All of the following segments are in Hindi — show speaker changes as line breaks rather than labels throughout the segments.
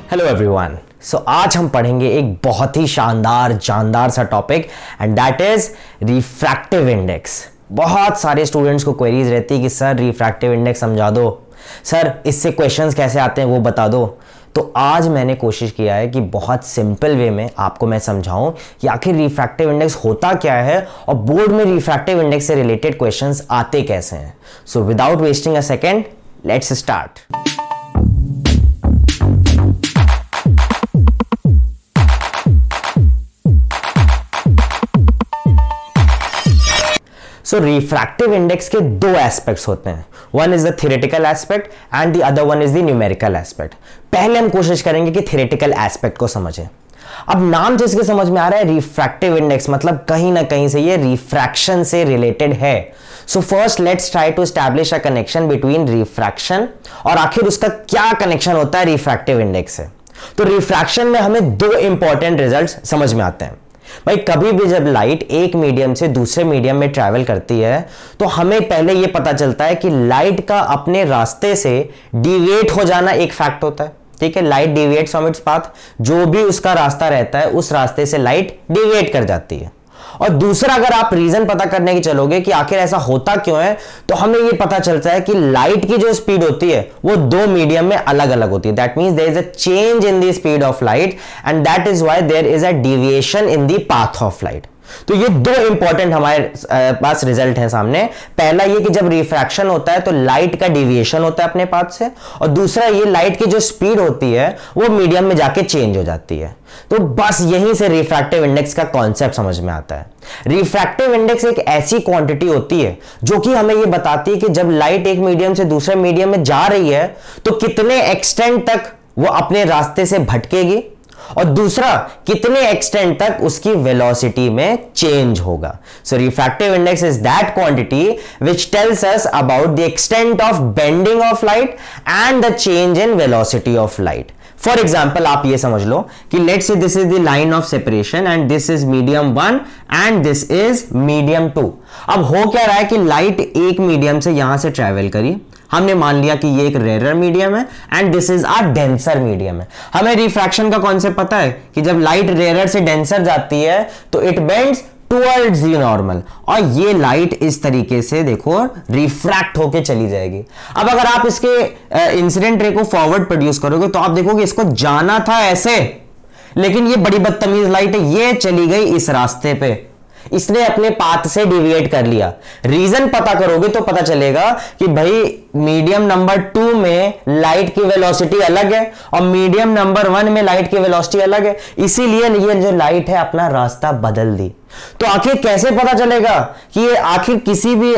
Hello everyone. सो आज हम पढ़ेंगे एक बहुत ही जानदार सा topic and that is refractive index. बहुत सारे स्टूडेंट्स को क्वेरीज रहती है कि सर रिफ्रैक्टिव इंडेक्स समझा दो, सर इससे क्वेश्चंस कैसे आते हैं वो बता दो। तो आज मैंने कोशिश किया है कि बहुत सिंपल वे में आपको मैं समझाऊं कि आखिर रिफ्रैक्टिव इंडेक्स होता क्या है और बोर्ड में रिफ्रैक्टिव इंडेक्स से रिलेटेड क्वेश्चंस आते कैसे हैं। So without wasting a second, let's start. So refractive index के दो एस्पेक्ट्स होते हैं, one is the theoretical aspect and the other one is the numerical aspect. पहले हम कोशिश करेंगे कि थ्योरेटिकल एस्पेक्ट को समझें। अब नाम जिसके समझ में आ रहा है रिफ्रैक्टिव इंडेक्स, मतलब कहीं ना कहीं से ये रिफ्रैक्शन से रिलेटेड है। So first let's try to establish a connection between refraction और आखिर उसका क्या कनेक्शन होता है रिफ्रैक्टिव इंडेक्स से। तो रिफ्रैक्शन में हमें दो इंपॉर्टेंट रिजल्ट्स समझ में आते हैं। भाई कभी भी जब लाइट एक मीडियम से दूसरे मीडियम में ट्रैवल करती है तो हमें पहले यह पता चलता है कि लाइट का अपने रास्ते से डिविएट हो जाना एक फैक्ट होता है। ठीक है, लाइट डिविएट्स फ्रॉम इट्स पाथ, जो भी उसका रास्ता रहता है उस रास्ते से लाइट डिविएट कर जाती है। और दूसरा, अगर आप रीजन पता करने की चलोगे कि आखिर ऐसा होता क्यों है, तो हमें यह पता चलता है कि लाइट की जो स्पीड होती है वो दो मीडियम में अलग अलग होती है। That means there is a change in the speed of light and that is why there is a deviation in the path of light. तो ये दो इंपॉर्टेंट हमारे पास रिजल्ट है सामने। पहला ये कि जब रिफ्रैक्शन होता है तो लाइट का डेविएशन होता है अपने पाथ से, और दूसरा ये लाइट की जो स्पीड होती है वो मीडियम में जाके चेंज हो जाती है। तो बस यहीं से रिफ्रैक्टिव इंडेक्स का कॉन्सेप्ट समझ में आता है। रिफ्रैक्टिव इंडेक्स एक ऐसी क्वांटिटी होती है जो कि हमें ये बताती है कि जब लाइट एक मीडियम से दूसरे मीडियम में जा रही है तो कितने एक्सटेंट तक वो अपने रास्ते से भटकेगी, और दूसरा कितने एक्सटेंट तक उसकी वेलोसिटी में चेंज होगा। So refractive index is that quantity which tells us about the extent of bending of light and the change in velocity of light. For example आप ये समझ लो कि let's say this is the line of separation and this is medium 1 and this is medium 2। अब हो क्या रहा है कि लाइट एक मीडियम से यहां से ट्रेवल करी, हमने मान लिया कि ये एक रेयर मीडियम है and this is a denser medium है। हमें रिफ्रैक्शन का कॉन्सेप्ट पता है कि जब लाइट रेयर से डेंसर जाती है तो it bends towards the normal, और ये लाइट इस तरीके से देखो रिफ्रैक्ट होके चली जाएगी। अब अगर आप इसके इंसिडेंट रे को फॉरवर्ड प्रोड्यूस करोगे तो आप देखोगे इसको जाना था ऐसे, लेकिन ये बड़ी बदतमीज लाइट है, ये चली गई इस रास्ते पे, इसने अपने पाथ से डिविएट कर लिया। रीजन पता करोगे तो पता चलेगा कि भाई मीडियम नंबर 2 में लाइट की वेलोसिटी अलग है और मीडियम नंबर 1 में लाइट की वेलोसिटी अलग है, इसीलिए ये जो लाइट है अपना रास्ता बदल दी। तो आखिर कैसे पता चलेगा कि ये आखिर किसी भी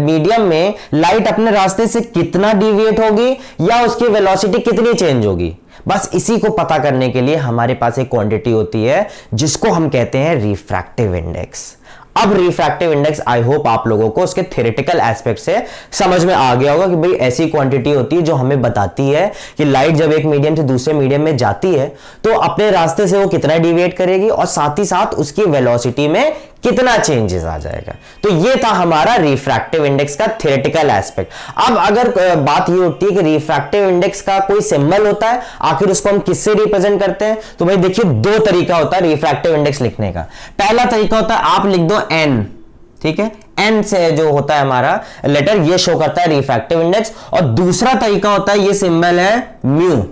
मीडियम में लाइट अपने रास्ते से कितना डिविएट होगी या उसकी वेलोसिटी कितनी चेंज होगी? बस इसी को पता करने के लिए हमारे पास एक क्वांटिटी होती है जिसको हम कहते हैं रिफ्रैक्टिव इंडेक्स। अब रिफ्रैक्टिव इंडेक्स आई होप आप लोगों को उसके थ्योरेटिकल एस्पेक्ट से समझ में आ गया होगा कि भाई ऐसी क्वांटिटी होती है जो हमें बताती है कि लाइट जब एक मीडियम से दूसरे मीडियम में जाती है तो अपने रास्ते से वो कितना डिविएट करेगी और साथ ही साथ उसकी वेलोसिटी में कितना चेंजेस आ जाएगा। तो ये था हमारा रिफ्रैक्टिव इंडेक्स का थ्योरेटिकल एस्पेक्ट। अब अगर बात ये उठती है कि रिफ्रैक्टिव इंडेक्स का कोई सिंबल होता है, आखिर उसको हम किससे रिप्रेजेंट करते हैं, तो भाई देखिए दो तरीका होता है रिफ्रैक्टिव इंडेक्स लिखने का। पहला तरीका होता है आप लिख दो n, ठीक है, n से जो होता है हमारा लेटर ये शो करता है रिफ्रैक्टिव इंडेक्स, और दूसरा तरीका होता है ये सिंबल है म्यू,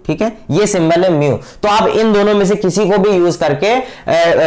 ठीक है, ये सिंबल है म्यू। तो आप इन दोनों में से किसी को भी यूज करके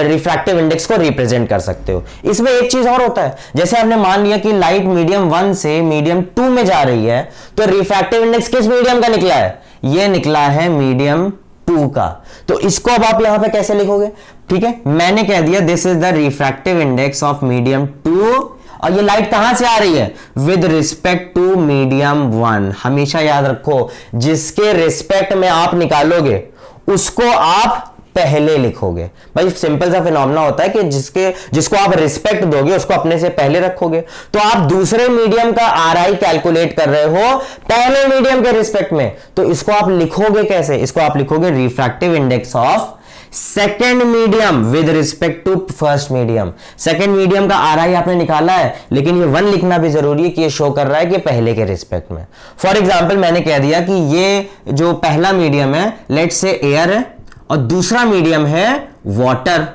रिफ्रैक्टिव इंडेक्स को रिप्रेजेंट कर सकते हो। इसमें एक चीज और होता है, जैसे आपने मान लिया कि लाइट मीडियम 1 से मीडियम 2 में जा रही है तो रिफ्रैक्टिव इंडेक्स किस मीडियम का निकला है? ये निकला है मीडियम 2 का। तो इसको अब आप यहां पे कैसे लिखोगे? ठीक है, मैंने कह दिया this is the refractive index of medium 2, और ये लाइट कहां से आ रही है? With respect to medium 1। हमेशा याद रखो जिसके रिस्पेक्ट में आप निकालोगे उसको आप पहले लिखोगे। भाई सिंपल सा फिनोमेना होता है कि जिसको आप रिस्पेक्ट दोगे उसको अपने से पहले रखोगे। तो आप दूसरे मीडियम का RI कैलकुलेट कर रहे हो पहले मीडियम के रिस्पेक्ट में, तो इसको आप लिखोगे कैसे? इसको आप लिखोगे refractive index of second medium with respect to first medium. Second medium का RI आपने निकाला है, लेकिन ये 1 लिखना भी जरूरी है कि ये शो कर रहा है कि पहले के रिस्पेक्ट में। फॉर एग्जाम्पल मैंने कह दिया कि ये जो पहला मीडियम है लेट्स से एयर है और दूसरा मीडियम है वाटर,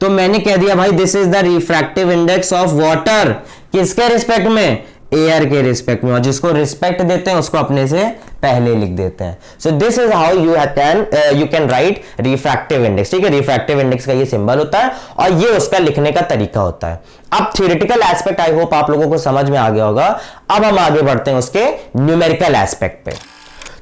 तो मैंने कह दिया भाई this is the refractive index of water. किसके रिस्पेक्ट में? एयर के रिस्पेक्ट में, और जिसको रिस्पेक्ट देते हैं उसको अपने से पहले लिख देते हैं। So this is how you can write refractive index. ठीक है, रिफ्रैक्टिव इंडेक्स का ये सिंबल होता है और ये उसका लिखने का तरीका होता है। अब थ्योरेटिकल एस्पेक्ट आई होप आप लोगों को समझ में आ गया होगा। अब हम आगे बढ़ते हैं उसके न्यूमेरिकल एस्पेक्ट पे।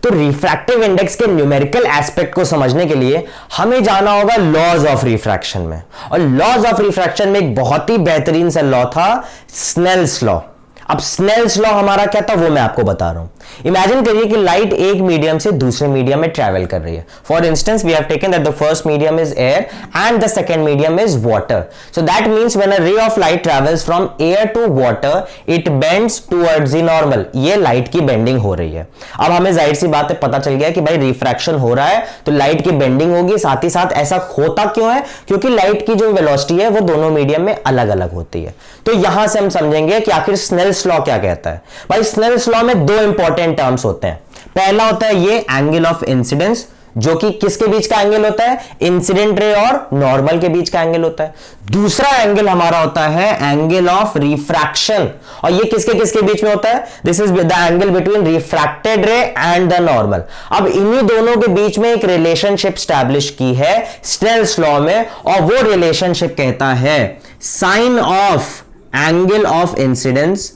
तो रिफ्रैक्टिव इंडेक्स के न्यूमेरिकल एस्पेक्ट को समझने के लिए हमें जाना होगा लॉज ऑफ रिफ्रैक्शन में, और लॉज ऑफ रिफ्रैक्शन में एक बहुत ही बेहतरीन सा लॉ था, स्नेल्स लॉ। अब स्नेल्स लॉ हमारा क्या था वो मैं आपको बता रहा हूं। इमेजिन करिए कि लाइट एक मीडियम से दूसरे मीडियम में ट्रैवल कर रही है। For instance we have taken that the first medium is air and the second medium is water. So that means when a ray of light travels from air to water it bends towards the normal. ये लाइट की बेंडिंग हो रही है। अब हमें जाहिर सी बात है पता चल गया कि भाई रिफ्रैक्शन हो रहा है तो लाइट की बेंडिंग होगी। साथ ही साथ ऐसा होता क्यों है? क्योंकि लाइट की जो वेलोसिटी है वो दोनों मीडियम में अलग अलग होती है। तो यहां से हम समझेंगे कि आखिर स्नेल्स लॉ क्या कहता है। भाई स्नेल्स लॉ में 2 इंपॉर्टेंट टर्म्स होते हैं। पहला होता है ये एंगल ऑफ इंसिडेंस, जो कि किसके बीच का एंगल होता है? इंसिडेंट रे और नॉर्मल के बीच का एंगल होता है। दूसरा एंगल हमारा होता है एंगल ऑफ रिफ्रैक्शन, और ये किसके किसके बीच में होता है? This is the angle between refracted रे एंड द नॉर्मल। अब इन्हीं दोनों के बीच में एक रिलेशनशिप स्टैब्लिश की है स्नेल्स लॉ में, और वो रिलेशनशिप कहता है sine of angle of incidence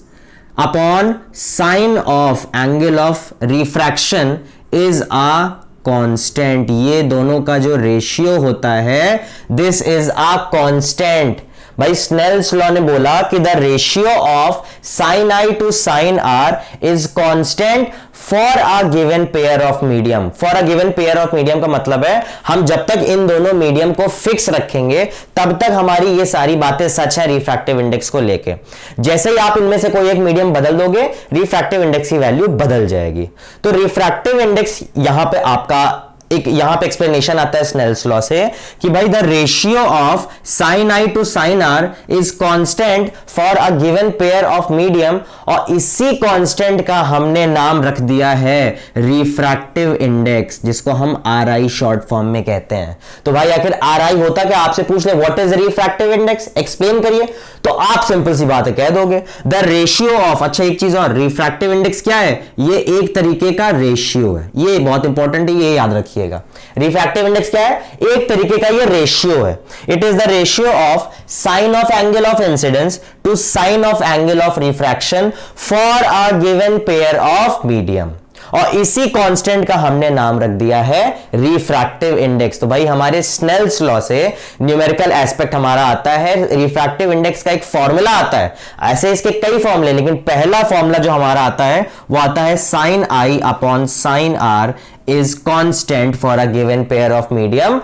upon sine of angle of refraction is a constant. ये दोनों का जो रेशियो होता है दिस इज अ कांस्टेंट। भाई स्नेल्स लॉ ने बोला कि the ratio of sine i to sine r is constant for a given pair of medium. For a given pair of medium का मतलब है हम जब तक इन दोनों मीडियम को फिक्स रखेंगे तब तक हमारी ये सारी बातें सच है रिफ्रैक्टिव इंडेक्स को लेके। जैसे ही आप इनमें से कोई एक मीडियम बदल दोगे रिफ्रैक्टिव इंडेक्स की वैल्यू बदल जाएगी। तो रिफ्रैक्टिव इंडेक्स यहां पे आपका यहां पे एक्सप्लेनेशन आता है स्नेल्स लॉ से कि भाई the ratio of sine i to sine r is constant for a given pair of medium, और इसी कांस्टेंट का हमने नाम रख दिया है रिफ्रैक्टिव इंडेक्स, जिसको हम RI शॉर्ट फॉर्म में कहते हैं। तो भाई आखिर RI होता क्या? आपसे पूछ ले what is refractive index, explain करिए, तो आप सिंपल सी बात है कह दोगे द रेशियो ऑफ। अच्छा एक चीज और, रिफ्रैक्टिव इंडेक्स क्या है? ये एक तरीके का रेशियो है, ये बहुत इंपॉर्टेंट है, ये याद रखिए। रिफ्रैक्टिव इंडेक्स क्या है? एक तरीके का ये रेशियो है। It is the ratio of sine of angle of incidence to sine of angle of refraction for a given pair of medium, और इसी कांस्टेंट का हमने नाम रख दिया है रिफ्रैक्टिव इंडेक्स। तो भाई हमारे स्नेल्स लॉ से न्यूमेरिकल एस्पेक्ट हमारा आता है, रिफ्रैक्टिव इंडेक्स का एक फॉर्मूला आता है। ऐसे इसके कई फॉर्मूले, लेकिन पहला फॉर्मूला जो हमारा आता है वो आता है sine i upon sine r is constant for a given pair of medium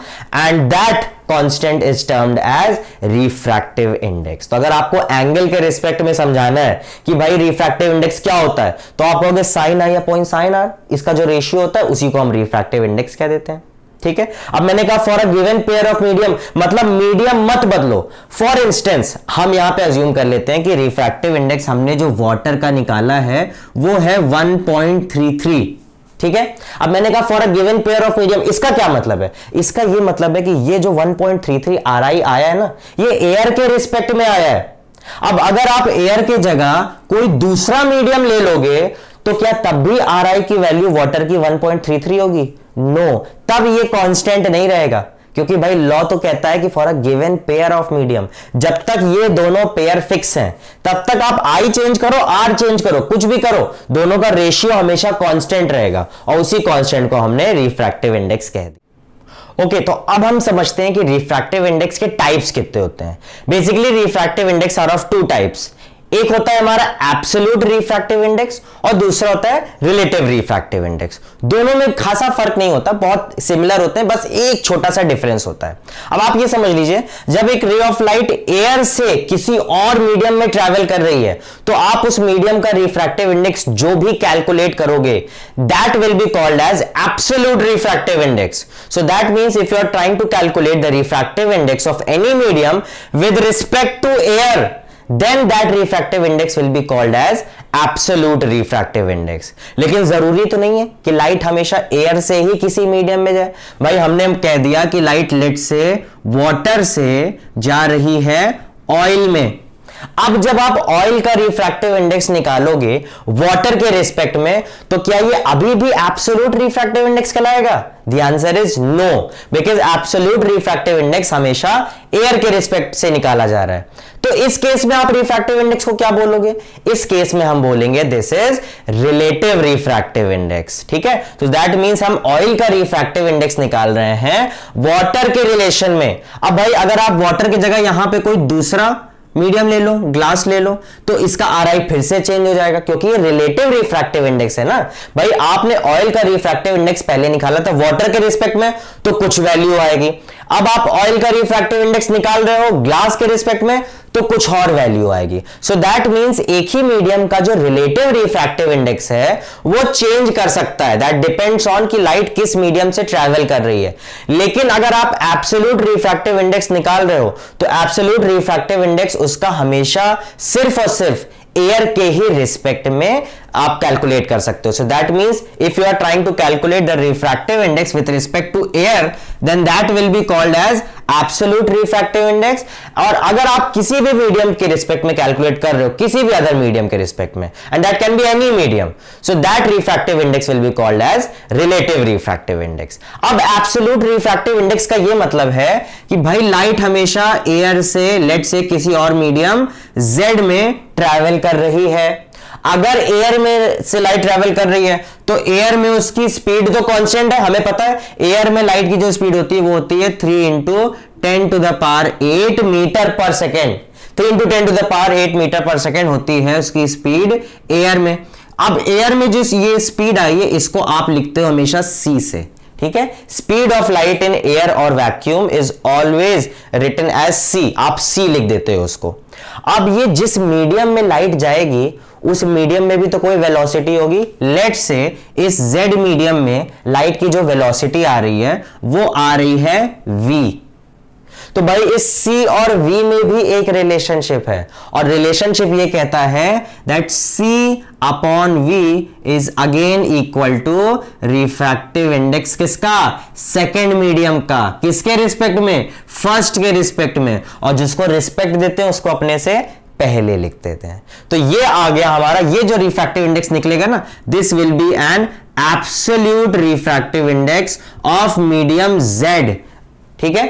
and that constant is termed as refractive index। तो अगर आपको एंगल के रिस्पेक्ट में समझाना है कि भाई रिफ्रैक्टिव इंडेक्स क्या होता है तो आप कहोगे sine i upon sine r, इसका जो रेशियो होता है उसी को हम रिफ्रैक्टिव इंडेक्स कह देते हैं। ठीक है, अब मैंने कहा for a given pair of medium, मतलब मीडियम मत बदलो। फॉर इंस्टेंस हम यहां पे अज्यूम कर लेते हैं कि रिफ्रैक्टिव इंडेक्स हमने जो वाटर का निकाला है वो है 1.33। ठीक है, अब मैंने कहा for a given pair of medium, इसका क्या मतलब है? इसका ये मतलब है कि ये जो 1.33 RI आया है ना, ये एयर के रिस्पेक्ट में आया है। अब अगर आप एयर की जगह कोई दूसरा मीडियम ले लोगे तो क्या तब भी RI की वैल्यू वाटर की 1.33 होगी? नो, तब ये कांस्टेंट नहीं रहेगा, क्योंकि भाई लॉ तो कहता है कि for a given pair of medium, जब तक ये दोनों पेयर फिक्स हैं तब तक आप आई चेंज करो, आर चेंज करो, कुछ भी करो, दोनों का रेशियो हमेशा कांस्टेंट रहेगा, और उसी कांस्टेंट को हमने रिफ्रैक्टिव इंडेक्स कह दिया। ओके, तो अब हम समझते हैं कि रिफ्रैक्टिव इंडेक्स के टाइप्स कितने होते हैं। Basically refractive index are of 2 types, एक होता है हमारा एब्सोल्यूट रिफ्रैक्टिव इंडेक्स और दूसरा होता है रिलेटिव रिफ्रैक्टिव इंडेक्स। दोनों में खासा फर्क नहीं होता, बहुत सिमिलर होते हैं, बस एक छोटा सा डिफरेंस होता है। अब आप ये समझ लीजिए, जब एक रे ऑफ लाइट एयर से किसी और मीडियम में ट्रैवल कर रही है तो आप उस मीडियम का रिफ्रैक्टिव इंडेक्स जो भी कैलकुलेट करोगे that will be called as absolute refractive index. So that means if you are trying to calculate the refractive index of any medium with respect to air, then that refractive index will be called as absolute refractive index। लेकिन जरूरी तो नहीं है कि लाइट हमेशा एयर से ही किसी मीडियम में जाए। भाई हमने कह दिया कि लाइट लेट से वाटर से जा रही है ऑयल में। अब जब आप ऑयल का रिफ्रैक्टिव इंडेक्स निकालोगे वाटर के रिस्पेक्ट में, तो क्या ये अभी भी एब्सोल्यूट रिफ्रैक्टिव इंडेक्स कहलाएगा? The answer is no, because absolute refractive index हमेशा एयर के रिस्पेक्ट से निकाला जा रहा है। तो इस केस में आप रिफ्रैक्टिव इंडेक्स को क्या बोलोगे? इस केस में हम बोलेंगे this is relative refractive index. ठीक है, तो दैट मींस हम ऑयल का रिफ्रैक्टिव इंडेक्स निकाल रहे हैं वाटर के रिलेशन में। अब भाई अगर आप वाटर की जगह यहां पे कोई दूसरा मीडियम ले लो, ग्लास ले लो, तो इसका आरआई फिर से चेंज हो जाएगा, क्योंकि ये रिलेटिव रिफ्रैक्टिव इंडेक्स है ना। भाई आपने ऑयल का रिफ्रैक्टिव इंडेक्स पहले निकाला था वाटर के रिस्पेक्ट में, तो कुछ वैल्यू आएगी। अब आप ऑयल का रिफ्रैक्टिव इंडेक्स निकाल रहे हो ग्लास के रिस्पेक्ट में, तो कुछ और वैल्यू आएगी। सो दैट मींस एक ही मीडियम का जो रिलेटिव रिफ्रैक्टिव इंडेक्स है वो चेंज कर सकता है। दैट डिपेंड्स ऑन कि लाइट किस मीडियम से ट्रैवल कर रही है। लेकिन अगर आप एब्सोल्यूट रिफ्रैक्टिव इंडेक्स निकाल रहे हो तो एब्सोल्यूट रिफ्रैक्टिव इंडेक्स उसका हमेशा सिर्फ और सिर्फ एयर के ही रिस्पेक्ट में आप कैलकुलेट कर सकते हो। So that means if you are trying to calculate the refractive index with respect to air, then that will be called as absolute refractive index. और अगर आप किसी भी मीडियम के रिस्पेक्ट में कैलकुलेट कर रहे हो, किसी भी अदर मीडियम के रिस्पेक्ट में, and that can be any medium, so that refractive index will be called as relative refractive index. अब एब्सोल्यूट रिफ्रैक्टिव इंडेक्स का यह मतलब है कि भाई लाइट हमेशा एयर से लेट से किसी और मीडियम Z में ट्रैवल कर रही है। अगर एयर में से लाइट ट्रैवल कर रही है तो एयर में उसकी स्पीड तो कांस्टेंट है, हमें पता है एयर में लाइट की जो स्पीड होती है वो होती है 3 into 10 to the power 8 metre पर second. 3 into 10 to the power 8 metre पर सेकेंड होती है उसकी स्पीड एयर में। अब एयर में जिस ये स्पीड आई है इसको आप लिखते हो हमेशा c से। ठीक है, speed of light in air और vacuum is always written as c, आप c लिख देते हो उसको। अब ये जिस मीडियम में लाइट जाएगी उस मीडियम में भी तो कोई वेलोसिटी होगी। लेट से इस z मीडियम में लाइट की जो वेलोसिटी आ रही है वो आ रही है v। तो भाई इस c और v में भी एक रिलेशनशिप है, और रिलेशनशिप ये कहता है that c upon v is again equal to refractive index किसका? सेकेंड मीडियम का। किसके रिस्पेक्ट में? फर्स्ट के रिस्पेक्ट में। और जिसको रिस्पेक्ट देते हैं उसको अपने से पहले लिख देते हैं। तो ये आ गया हमारा, ये जो रिफ्रैक्टिव इंडेक्स निकलेगा ना, this will be an absolute refractive index of medium z। ठीक है,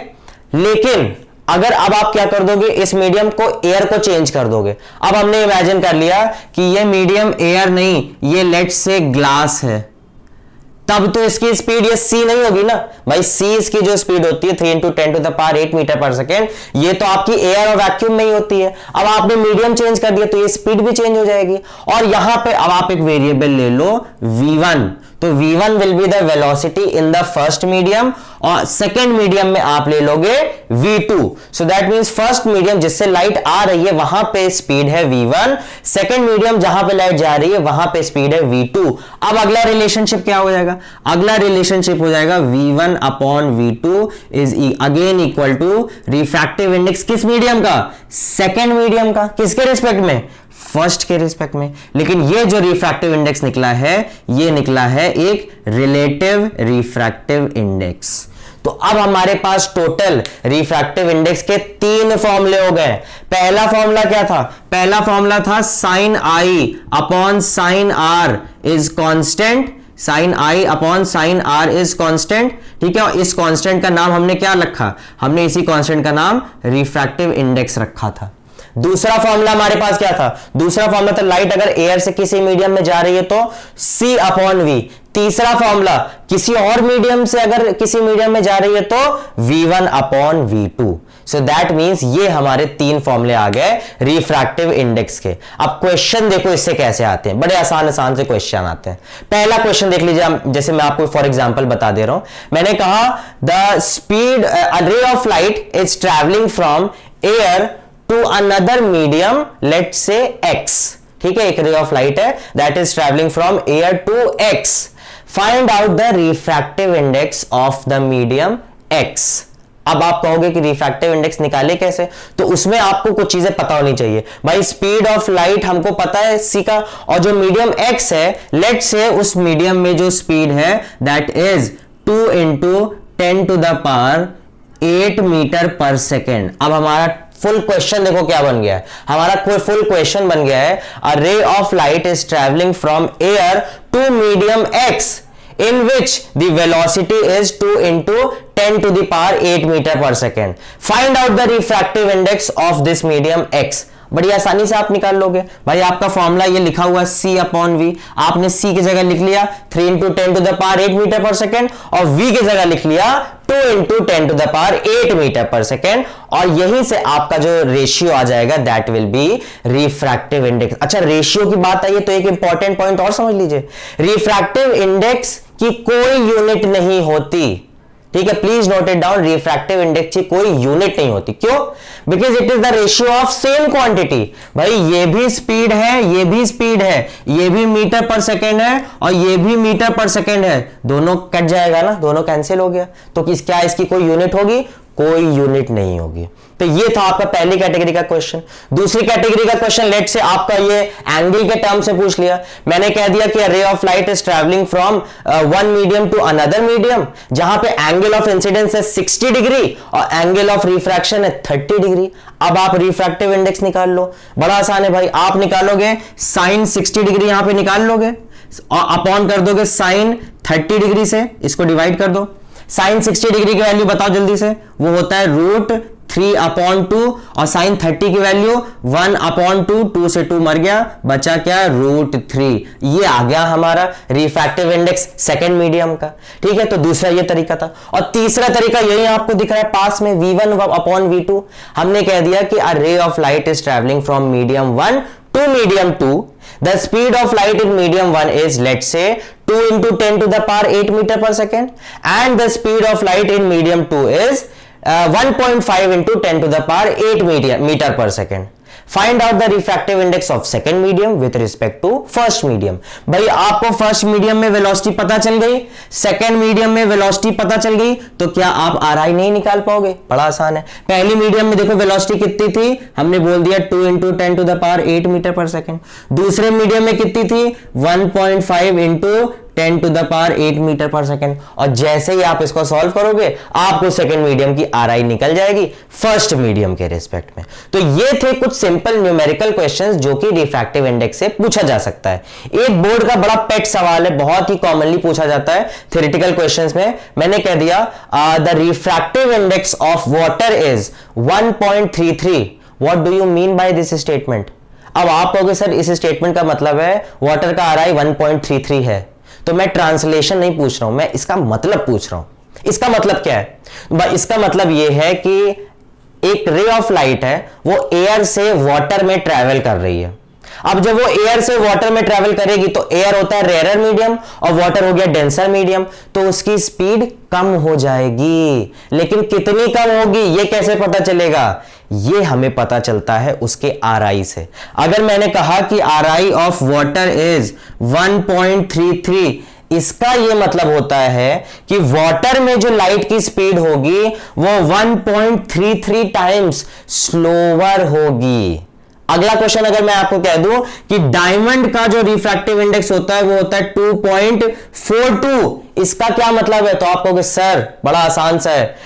लेकिन अगर अब आप क्या कर दोगे, इस मीडियम को एयर को चेंज कर दोगे। अब हमने इमेजिन कर लिया कि ये मीडियम एयर नहीं, ये लेट से ग्लास है, तब तो इसकी स्पीड ये c नहीं होगी ना भाई। c इसकी जो स्पीड होती है 3 into 10 to the power 8 metre पर सेकेंड, ये तो आपकी एयर और वैक्यूम में ही होती है। अब आपने मीडियम चेंज कर दिया तो ये स्पीड भी चेंज हो जाएगी। और यहां पे अब आप एक वेरिएबल ले लो v1, तो v1 will be the velocity in the first medium, और सेकेंड मीडियम में आप ले लोगे v2। So that means first medium जिससे लाइट आ रही है वहां पे स्पीड है v1, सेकेंड मीडियम जहां पे लाइट जा रही है वहां पे स्पीड है v2। अब अगला रिलेशनशिप क्या हो जाएगा? अगला रिलेशनशिप हो जाएगा v1 upon v2 is again equal to refractive index किस मीडियम का? सेकेंड मीडियम का। किसके रिस्पेक्ट में? फर्स्ट के रिस्पेक्ट में। लेकिन ये जो रिफ्रैक्टिव इंडेक्स निकला है ये निकला है एक रिलेटिव रिफ्रैक्टिव इंडेक्स। तो अब हमारे पास टोटल रिफ्रैक्टिव इंडेक्स के 3 फॉर्मूले हो गए। पहला फॉर्मूला क्या था? पहला फॉर्मूला था sine i upon sine r is constant. Sine i upon sine r is constant. ठीक है, और इस कांस्टेंट का नाम हमने क्या रखा? हमने इसी कांस्टेंट का नाम रिफ्रैक्टिव इंडेक्स रखा था। दूसरा फॉर्मूला हमारे पास क्या था? दूसरा फॉर्मूला था लाइट अगर एयर से किसी मीडियम में जा रही है तो c अपॉन v। तीसरा फॉर्मूला किसी और मीडियम से अगर किसी मीडियम में जा रही है तो v1 upon v2। So that means ये हमारे 3 फॉर्मूले आ गए रिफ्रैक्टिव इंडेक्स के। अब क्वेश्चन देखो इससे कैसे आते हैं, बड़े आसान आसान से क्वेश्चन आते हैं। पहला क्वेश्चन देख लीजिए, जैसे मैं आपको फॉर एग्जांपल बता दे रहा हूं, मैंने कहा the speed a ray of light is travelling from air to another medium, let's say X. ठीक है, एक रे ऑफ लाइट है that is travelling from air to X, find out the refractive index of the medium X. अब आप कहोगे कि रिफ्रैक्टिव इंडेक्स निकाले कैसे, तो उसमें आपको कुछ चीजें पता होनी चाहिए भाई। स्पीड ऑफ लाइट हमको पता है सी का, और जो मीडियम एक्स है, लेट्स से उस मीडियम में जो स्पीड है दैट इज 2 × 10⁻8 मीटर पर सेकेंड। अब हमारा फुल क्वेश्चन देखो क्या बन गया है, हमारा कोई फुल क्वेश्चन बन गया है, a ray of light is travelling from air to medium x in which the velocity is 2 × 10⁸ meter per second. Find out the refractive index of this medium x. बड़ी आसानी से आप निकाल लोगे भाई। आपका फॉर्मूला ये लिखा हुआ है C/V, आपने C की जगह लिख लिया 3 × 10⁸ मीटर पर सेकेंड, और V की जगह लिख लिया 2 × 10⁸ मीटर पर सेकेंड, और यहीं से आपका जो रेशियो आ जाएगा that will B refractive index. अच्छा, रेशियो की बात आई है तो एक इंपॉर्टेंट पॉइंट और समझ लीजिए, रिफ्रैक्टिव इंडेक्स की कोई यूनिट नहीं होती। ठीक है, please note it down, refractive index की कोई यूनिट नहीं होती। क्यों? Because it is the ratio of same quantity. भाई ये भी स्पीड है, ये भी स्पीड है, ये भी मीटर पर सेकेंड है, और ये भी मीटर पर सेकेंड है, दोनों कट जाएगा ना, दोनों कैंसिल हो गया, तो क्या इसकी कोई यूनिट होगी? कोई यूनिट नहीं होगी। तो ये था आपका पहली कैटेगरी का क्वेश्चन। दूसरी कैटेगरी का क्वेश्चन लेट से आपका ये एंगल के टर्म से पूछ लिया। मैंने कह दिया कि ray of light is travelling from one medium to another medium, जहां पे एंगल ऑफ इंसिडेंस है 60 डिग्री और एंगल ऑफ रिफ्रैक्शन है 30 डिग्री। अब आप रिफ्रैक्टिव इंडेक्स निकाल लो, बड़ा आसान है भाई। आप निकालोगे साइन 60 डिग्री, यहां पे निकाल लोगे और अपॉन कर दोगे साइन 30 डिग्री से, इसको डिवाइड कर दो। साइन 60 डिग्री की वैल्यू बताओ जल्दी से, वो होता है √3/2, और साइन 30 की वैल्यू 1/2, 2 से 2 मर गया, बचा क्या? √3। ये आ गया हमारा रिफ्रैक्टिव इंडेक्स सेकंड मीडियम का। ठीक है, तो दूसरा ये तरीका था। और तीसरा तरीका यही आपको दिख रहा है पास में, V1/V2। हमने कह दिया कि a ray of light is travelling from medium 1 to medium 2, the speed of light in medium 1 is, let's say, 2 × 10⁸ meter per second, and the speed of light in medium 2 is 1.5 × 10⁸ meter per second. Find out the refractive index of second medium with respect to first medium. भाई आपको फर्स्ट मीडियम में वेलोसिटी पता चल गई, सेकंड मीडियम में वेलोसिटी पता चल गई, तो क्या आप RI नहीं निकाल पाओगे? बड़ा आसान है। पहली मीडियम में देखो वेलोसिटी कितनी थी, हमने बोल दिया 2 × 10⁸ मीटर पर सेकेंड। दूसरे मीडियम में कितनी थी? 1.5 × 10⁸ मीटर पर सेकेंड। और जैसे ही आप इसको सॉल्व करोगे आपको सेकंड मीडियम की RI निकल जाएगी फर्स्ट मीडियम के रिस्पेक्ट में। तो ये थे कुछ सिंपल न्यूमेरिकल क्वेश्चंस जो कि रिफ्रैक्टिव इंडेक्स से पूछा जा सकता है। एक बोर्ड का बड़ा पेट सवाल है, बहुत ही कॉमनली पूछा जाता है थ्योरेटिकल क्वेश्चंस में। मैंने कह दिया the refractive index of water is 1.33। What do you mean by this statement? अब आप कहोगे सर इस स्टेटमेंट का मतलब है वाटर का RI 1.33 है, तो मैं ट्रांसलेशन नहीं पूछ रहा हूं, मैं इसका मतलब पूछ रहा हूं। इसका मतलब क्या है? इसका मतलब यह है कि एक रे ऑफ लाइट है, वो एयर से वाटर में ट्रैवल कर रही है। अब जब वो एयर से वाटर में ट्रैवल करेगी तो एयर होता है रेयर मीडियम और वाटर हो गया डेंसर मीडियम, तो उसकी स्पीड कम हो जाएगी। लेकिन कितनी कम होगी ये कैसे पता चलेगा? ये हमें पता चलता है उसके RI से। अगर मैंने कहा कि RI ऑफ वाटर इज 1.33, इसका यह मतलब होता है कि वाटर में जो लाइट की स्पीड होगी वो 1.33 टाइम्स स्लोवर होगी। अगला क्वेश्चन अगर मैं आपको कह दूं कि डायमंड का जो रिफ्रैक्टिव इंडेक्स होता है वो होता है 2.42, इसका क्या मतलब है? तो आप कहोगे सर बड़ा आसान सा है,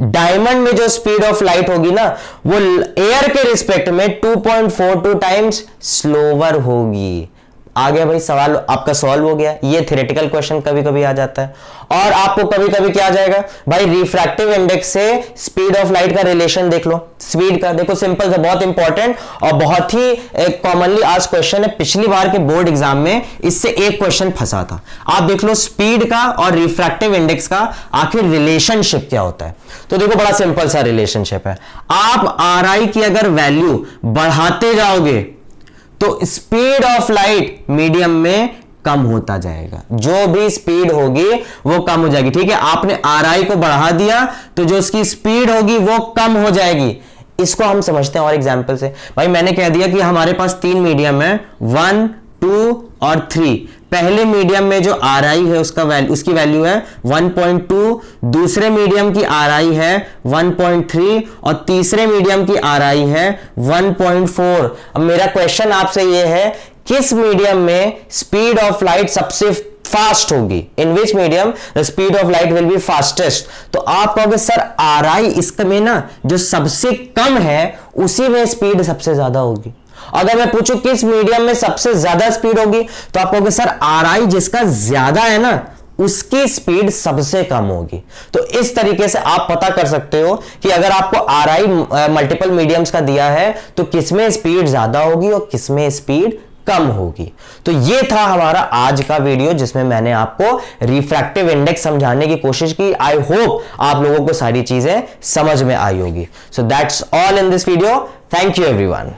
डायमंड में जो स्पीड ऑफ लाइट होगी ना वो एयर के रिस्पेक्ट में 2.42 टाइम्स स्लोवर होगी। आ गया भाई, सवाल आपका सॉल्व हो गया। ये थ्योरेटिकल क्वेश्चन कभी कभी आ जाता है। और आपको कभी कभी क्या आ जाएगा भाई, रिफ्रैक्टिव इंडेक्स से स्पीड ऑफ लाइट का रिलेशन देख लो। स्पीड का देखो, सिंपल सा, बहुत इंपॉर्टेंट और बहुत ही कॉमनली आज क्वेश्चन है। पिछली बार के बोर्ड एग्जाम में इससे एक क्वेश्चन फंसा था। आप देख लो स्पीड का और रिफ्रैक्टिव इंडेक्स का आखिर रिलेशनशिप क्या होता है। तो देखो बड़ा सिंपल सा रिलेशनशिप है। आप RI की अगर वैल्यू बढ़ाते जाओगे तो स्पीड ऑफ लाइट मीडियम में कम होता जाएगा। जो भी स्पीड होगी वो कम हो जाएगी। ठीक है, आपने RI को बढ़ा दिया तो जो उसकी स्पीड होगी वो कम हो जाएगी। इसको हम समझते हैं और एग्जांपल से। भाई मैंने कह दिया कि हमारे पास 3 मीडियम है, 1, 2 और 3। पहले मीडियम में जो RI है उसकी वैल्यू है 1.2, दूसरे मीडियम की RI है 1.3 और तीसरे मीडियम की RI है 1.4। अब मेरा क्वेश्चन आपसे यह है, किस मीडियम में स्पीड ऑफ लाइट सबसे फास्ट होगी? In which medium the speed of light will be fastest? तो आप कहोगे सर RI इसमें ना जो सबसे कम है उसी में स्पीड सबसे ज्यादा होगी। अगर मैं पूछूं किस मीडियम में सबसे ज्यादा स्पीड होगी, तो आप कहोगे सर RI जिसका ज्यादा है ना उसकी स्पीड सबसे कम होगी। तो इस तरीके से आप पता कर सकते हो कि अगर आपको RI मल्टीपल मीडियम्स का दिया है तो किसमें स्पीड ज्यादा होगी और किसमें स्पीड कम होगी। तो ये था हमारा आज का वीडियो जिसमें मैंने आपको रिफ्रैक्टिव इंडेक्स समझाने की कोशिश की। आई होप आप लोगों को सारी चीजें समझ में आई होगी। So that's all in this video. Thank you everyone.